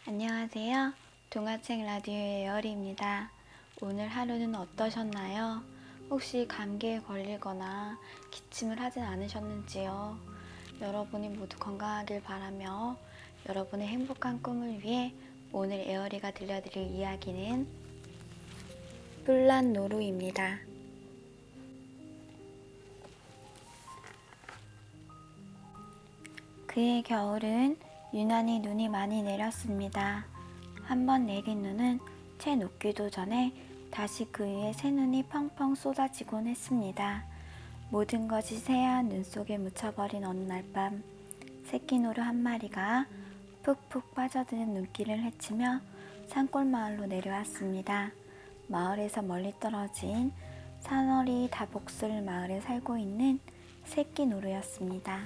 안녕하세요. 동화책 라디오의 에어리입니다. 오늘 하루는 어떠셨나요? 혹시 감기에 걸리거나 기침을 하진 않으셨는지요? 여러분이 모두 건강하길 바라며 여러분의 행복한 꿈을 위해 오늘 에어리가 들려드릴 이야기는 뿔난 노루입니다. 그해 겨울은 유난히 눈이 많이 내렸습니다. 한번 내린 눈은 채 녹기도 전에 다시 그 위에 새눈이 펑펑 쏟아지곤 했습니다. 모든 것이 새하얀 눈 속에 묻혀버린 어느 날 밤, 새끼노루 한 마리가 푹푹 빠져드는 눈길을 헤치며 산골마을로 내려왔습니다. 마을에서 멀리 떨어진 산허리 다복술 마을에 살고 있는 새끼노루였습니다.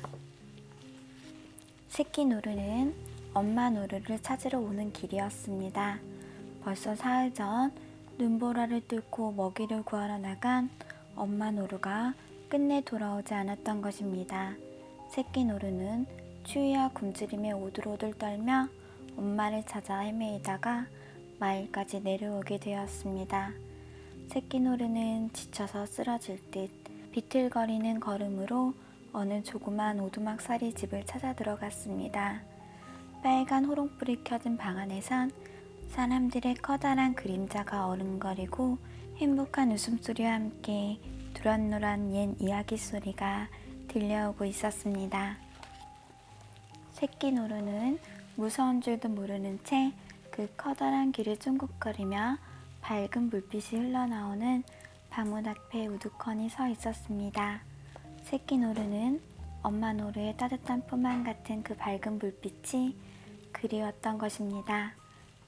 새끼노루는 엄마 노루를 찾으러 오는 길이었습니다. 벌써 사흘 전 눈보라를 뚫고 먹이를 구하러 나간 엄마 노루가 끝내 돌아오지 않았던 것입니다. 새끼노루는 추위와 굶주림에 오들오들 떨며 엄마를 찾아 헤매이다가 마을까지 내려오게 되었습니다. 새끼노루는 지쳐서 쓰러질 듯 비틀거리는 걸음으로 어느 조그만 오두막살이 집을 찾아 들어갔습니다. 빨간 호롱불이 켜진 방 안에선 사람들의 커다란 그림자가 어른거리고 행복한 웃음소리와 함께 두란노란 옛 이야기 소리가 들려오고 있었습니다. 새끼노루는 무서운 줄도 모르는 채 그 커다란 길을 쫑긋거리며 밝은 불빛이 흘러나오는 방문 앞에 우두커니 서 있었습니다. 새끼노루는 엄마 노루의 따뜻한 품안 같은 그 밝은 불빛이 그리웠던 것입니다.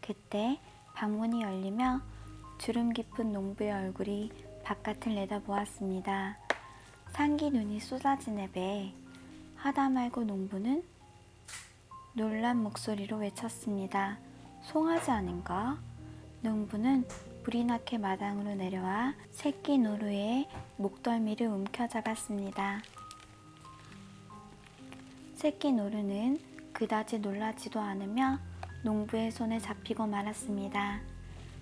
그때 방문이 열리며 주름 깊은 농부의 얼굴이 바깥을 내다보았습니다. 상기 눈이 쏟아지네 배. 하다 말고 농부는 놀란 목소리로 외쳤습니다. 송아지 아닌가? 농부는 불이 나게 마당으로 내려와 새끼노루의 목덜미를 움켜잡았습니다. 새끼노루는 그다지 놀라지도 않으며 농부의 손에 잡히고 말았습니다.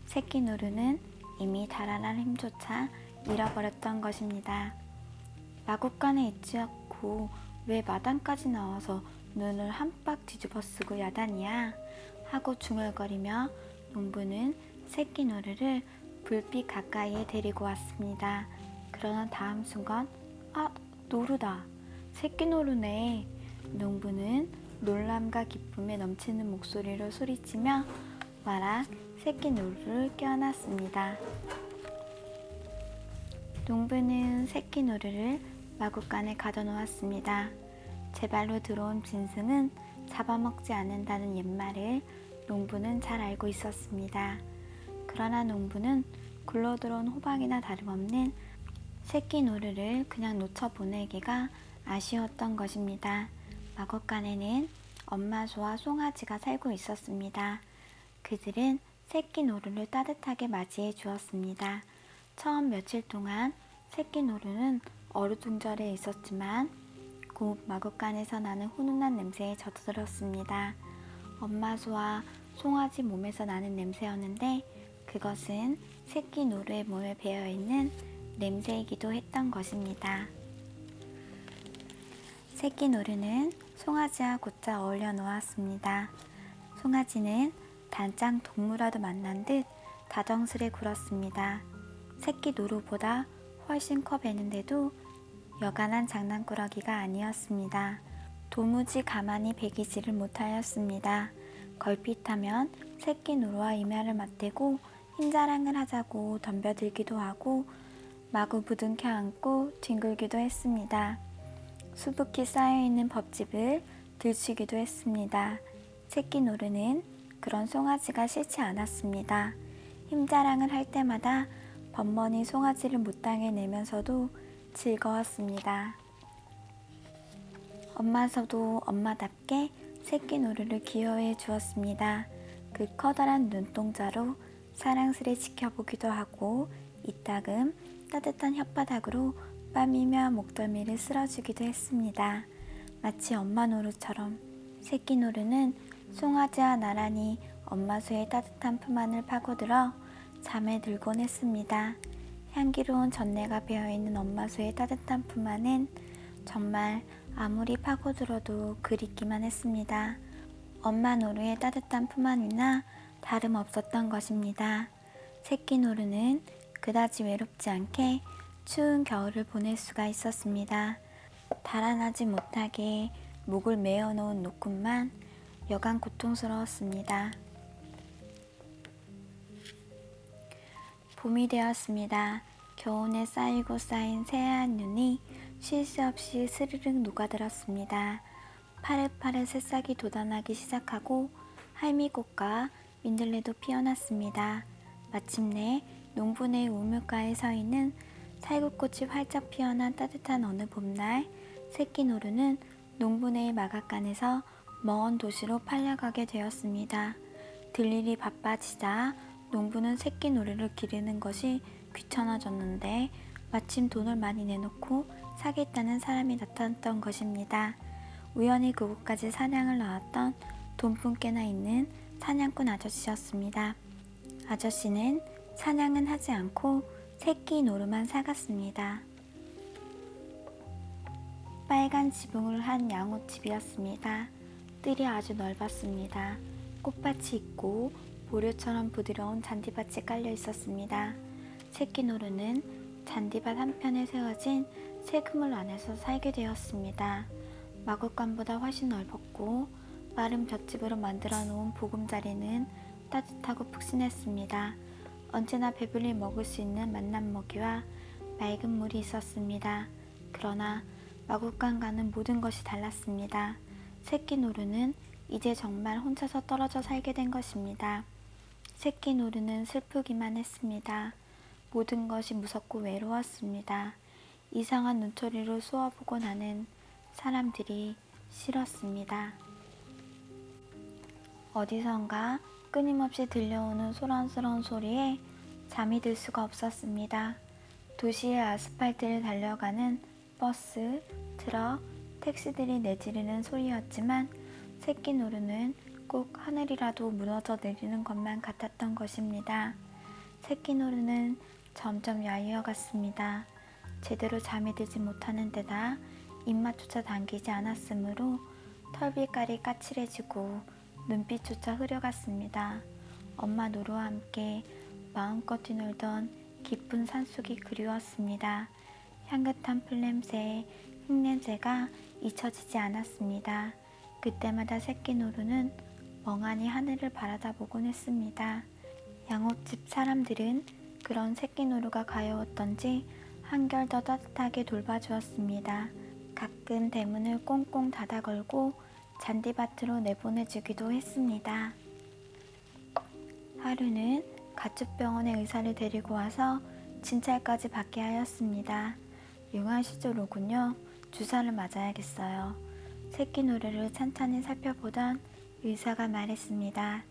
새끼노루는 이미 달아날 힘조차 잃어버렸던 것입니다. 마구간에 있지 않고 왜 마당까지 나와서 눈을 한빡 뒤집어 쓰고 야단이야? 하고 중얼거리며 농부는 새끼노루를 불빛 가까이에 데리고 왔습니다. 그러나 다음 순간 노루다. 새끼노루네. 농부는 놀람과 기쁨에 넘치는 목소리로 소리치며 와락 새끼노루를 껴안았습니다. 농부는 새끼노루를 마구간에 가둬놓았습니다. 제 발로 들어온 짐승은 잡아먹지 않는다는 옛말을 농부는 잘 알고 있었습니다. 그러나 농부는 굴러들어온 호박이나 다름없는 새끼노루를 그냥 놓쳐보내기가 아쉬웠던 것입니다. 마구간에는 엄마 소와 송아지가 살고 있었습니다. 그들은 새끼노루를 따뜻하게 맞이해 주었습니다. 처음 며칠 동안 새끼노루는 어루둥절해 있었지만 곧 마구간에서 나는 훈훈한 냄새에 젖어들었습니다. 엄마 소와 송아지 몸에서 나는 냄새였는데 그것은 새끼노루의 몸에 배어있는 냄새이기도 했던 것입니다. 새끼노루는 송아지와 곧잘 어울려 놓았습니다. 송아지는 단짝 동무라도 만난 듯 다정스레 굴었습니다. 새끼노루보다 훨씬 커 배는데도 여간한 장난꾸러기가 아니었습니다. 도무지 가만히 배기지를 못하였습니다. 걸핏하면 새끼노루와 이마를 맞대고 힘자랑을 하자고 덤벼들기도 하고 마구 부둥켜 안고 뒹굴기도 했습니다. 수북히 쌓여있는 법집을 들추기도 했습니다. 새끼노루는 그런 송아지가 싫지 않았습니다. 힘자랑을 할 때마다 번번이 송아지를 못당해 내면서도 즐거웠습니다. 엄마서도 엄마답게 새끼노루를 귀여워해 주었습니다. 그 커다란 눈동자로 사랑스레 지켜보기도 하고 이따금 따뜻한 혓바닥으로 뺨이며 목덜미를 쓸어주기도 했습니다. 마치 엄마 노루처럼 새끼노루는 송아지와 나란히 엄마 수의 따뜻한 품 안을 파고들어 잠에 들곤 했습니다. 향기로운 전내가 배어있는 엄마 수의 따뜻한 품 안은 정말 아무리 파고들어도 그립기만 했습니다. 엄마 노루의 따뜻한 품 안이나 다름없었던 것입니다. 새끼 노루는 그다지 외롭지 않게 추운 겨울을 보낼 수가 있었습니다. 달아나지 못하게 목을 메어놓은 노끈만 여간 고통스러웠습니다. 봄이 되었습니다. 겨우내 쌓이고 쌓인 새하얀 눈이 쉴 새 없이 스르륵 녹아들었습니다. 파릇파릇 새싹이 돋아나기 시작하고 할미꽃과 민들레도 피어났습니다. 마침내 농부 내 우물가에 서 있는 살구꽃이 활짝 피어난 따뜻한 어느 봄날, 새끼 노루는 농부 내의 마각간에서 먼 도시로 팔려가게 되었습니다. 들일이 바빠지자 농부는 새끼 노루를 기르는 것이 귀찮아졌는데 마침 돈을 많이 내놓고 사겠다는 사람이 나타났던 것입니다. 우연히 그곳까지 사냥을 나왔던 돈분께나 있는 사냥꾼 아저씨였습니다. 아저씨는 사냥은 하지 않고 새끼 노루만 사갔습니다. 빨간 지붕을 한 양호집이었습니다. 뜰이 아주 넓었습니다. 꽃밭이 있고 보류처럼 부드러운 잔디밭이 깔려 있었습니다. 새끼 노루는 잔디밭 한편에 세워진 새 그물 안에서 살게 되었습니다. 마구간보다 훨씬 넓었고 마른 볏짚으로 만들어 놓은 보금자리는 따뜻하고 푹신했습니다. 언제나 배불리 먹을 수 있는 만남먹이와 맑은 물이 있었습니다. 그러나 마구간과는 모든 것이 달랐습니다. 새끼 노루는 이제 정말 혼자서 떨어져 살게 된 것입니다. 새끼 노루는 슬프기만 했습니다. 모든 것이 무섭고 외로웠습니다. 이상한 눈초리로 쏘아보고 나는 사람들이 싫었습니다. 어디선가 끊임없이 들려오는 소란스러운 소리에 잠이 들 수가 없었습니다. 도시의 아스팔트를 달려가는 버스, 트럭, 택시들이 내지르는 소리였지만 새끼 노루는 꼭 하늘이라도 무너져 내리는 것만 같았던 것입니다. 새끼 노루는 점점 야위어갔습니다. 제대로 잠이 들지 못하는 데다 입맛조차 당기지 않았으므로 털빛깔이 까칠해지고 눈빛조차 흐려갔습니다. 엄마 노루와 함께 마음껏 뛰놀던 깊은 산속이 그리웠습니다. 향긋한 풀냄새, 흙냄새가 잊혀지지 않았습니다. 그때마다 새끼 노루는 멍하니 하늘을 바라다보곤 했습니다. 양옥집 사람들은 그런 새끼 노루가 가여웠던지 한결 더 따뜻하게 돌봐주었습니다. 가끔 대문을 꽁꽁 닫아 걸고 잔디밭으로 내보내주기도 했습니다. 하루는 가축병원의 의사를 데리고 와서 진찰까지 받게 하였습니다. 용한 시조로군요. 주사를 맞아야겠어요. 새끼 노루를 찬찬히 살펴보던 의사가 말했습니다.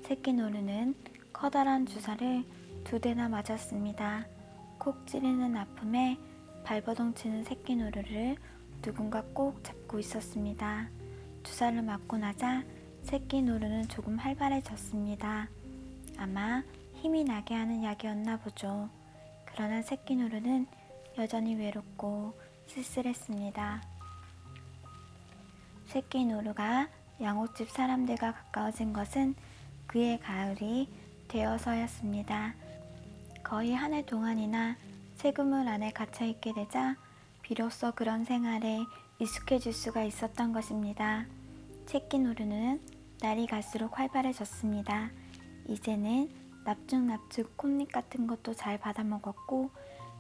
새끼 노루는 커다란 주사를 2대나 맞았습니다. 콕 찌르는 아픔에 발버둥치는 새끼 노루를 누군가 꼭 잡고 있었습니다. 주사를 맞고 나자 새끼 노루는 조금 활발해졌습니다. 아마 힘이 나게 하는 약이었나 보죠. 그러나 새끼 노루는 여전히 외롭고 쓸쓸했습니다. 새끼 노루가 양옥집 사람들과 가까워진 것은 그의 가을이 되어서였습니다. 거의 한 해 동안이나 새그물 안에 갇혀있게 되자 비로소 그런 생활에 익숙해질 수가 있었던 것입니다. 새끼 노루는 날이 갈수록 활발해졌습니다. 이제는 납죽납죽 콩잎 같은 것도 잘 받아먹었고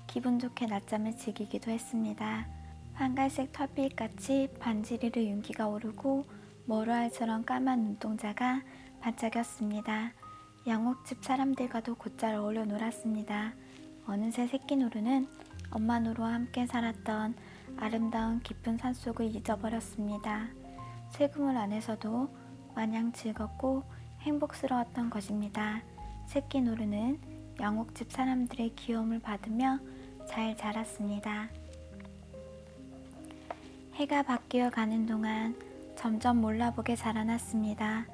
기분 좋게 낮잠을 즐기기도 했습니다. 황갈색 털빛같이 반지리르 윤기가 오르고 머루알처럼 까만 눈동자가 반짝였습니다. 양옥집 사람들과도 곧잘 어울려 놀았습니다. 어느새 새끼 노루는 엄마 노루와 함께 살았던 아름다운 깊은 산속을 잊어버렸습니다. 새그물 안에서도 마냥 즐겁고 행복스러웠던 것입니다. 새끼 노루는 양옥집 사람들의 귀여움을 받으며 잘 자랐습니다. 해가 바뀌어 가는 동안 점점 몰라보게 자라났습니다.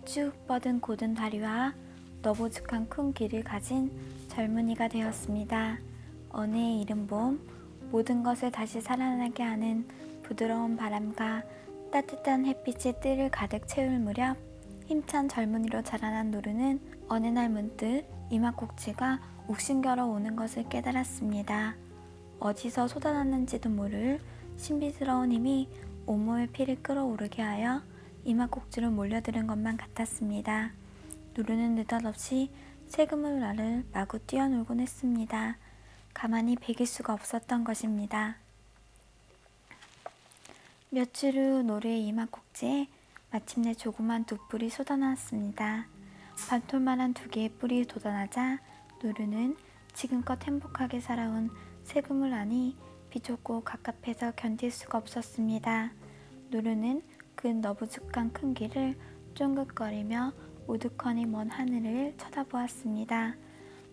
쭉 뻗은 곧은 다리와 너부죽한 큰 귀를 가진 젊은이가 되었습니다. 어느 해 이른 봄, 모든 것을 다시 살아나게 하는 부드러운 바람과 따뜻한 햇빛이 뜰을 가득 채울 무렵, 힘찬 젊은이로 자라난 노르는 어느 날 문득 이마꼭지가 욱신겨러 오는 것을 깨달았습니다. 어디서 솟아났는지도 모를 신비스러운 힘이 온몸의 피를 끓어오르게 하여 이마꼭지로 몰려드는 것만 같았습니다. 노르는 느닷없이 새그물날을 마구 뛰어놀곤 했습니다. 가만히 배길 수가 없었던 것입니다. 며칠 후 노르의 이마꼭지에 마침내 조그만 두 뿔이 쏟아났습니다. 밤톨만한 두 개의 뿔이 돋아나자 노르는 지금껏 행복하게 살아온 새그물 안이 비좁고 갑갑해서 견딜 수가 없었습니다. 노르는 그 너부죽한 큰 귀를 쫑긋거리며 우두커니 먼 하늘을 쳐다보았습니다.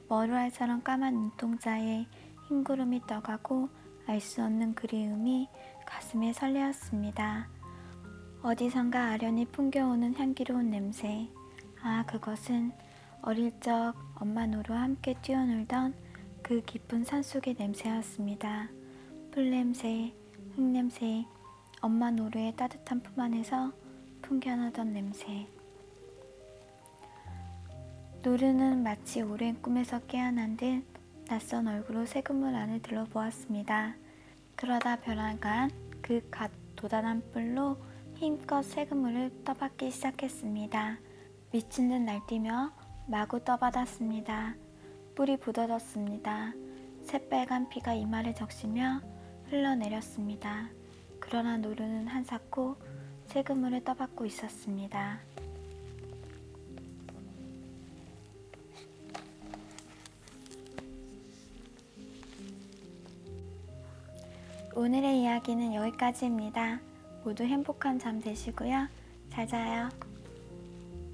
머루알처럼 까만 눈동자에 흰 구름이 떠가고 알 수 없는 그리움이 가슴에 설레었습니다. 어디선가 아련히 풍겨오는 향기로운 냄새. 아, 그것은 어릴 적 엄마 노루와 함께 뛰어놀던 그 깊은 산속의 냄새였습니다. 풀냄새, 흙냄새, 엄마 노루의 따뜻한 품 안에서 풍겨나던 냄새. 노루는 마치 오랜 꿈에서 깨어난 듯 낯선 얼굴로 새그물 안을 들러보았습니다. 그러다 벼랑간 그 갓 돋아난 뿔로 힘껏 새그물을 떠받기 시작했습니다. 미친 듯 날뛰며 마구 떠받았습니다. 뿔이 부러졌습니다. 새빨간 피가 이마를 적시며 흘러내렸습니다. 그러나 노루는 한사코 새그물을 떠받고 있었습니다. 오늘의 이야기는 여기까지입니다. 모두 행복한 잠 되시고요. 잘 자요.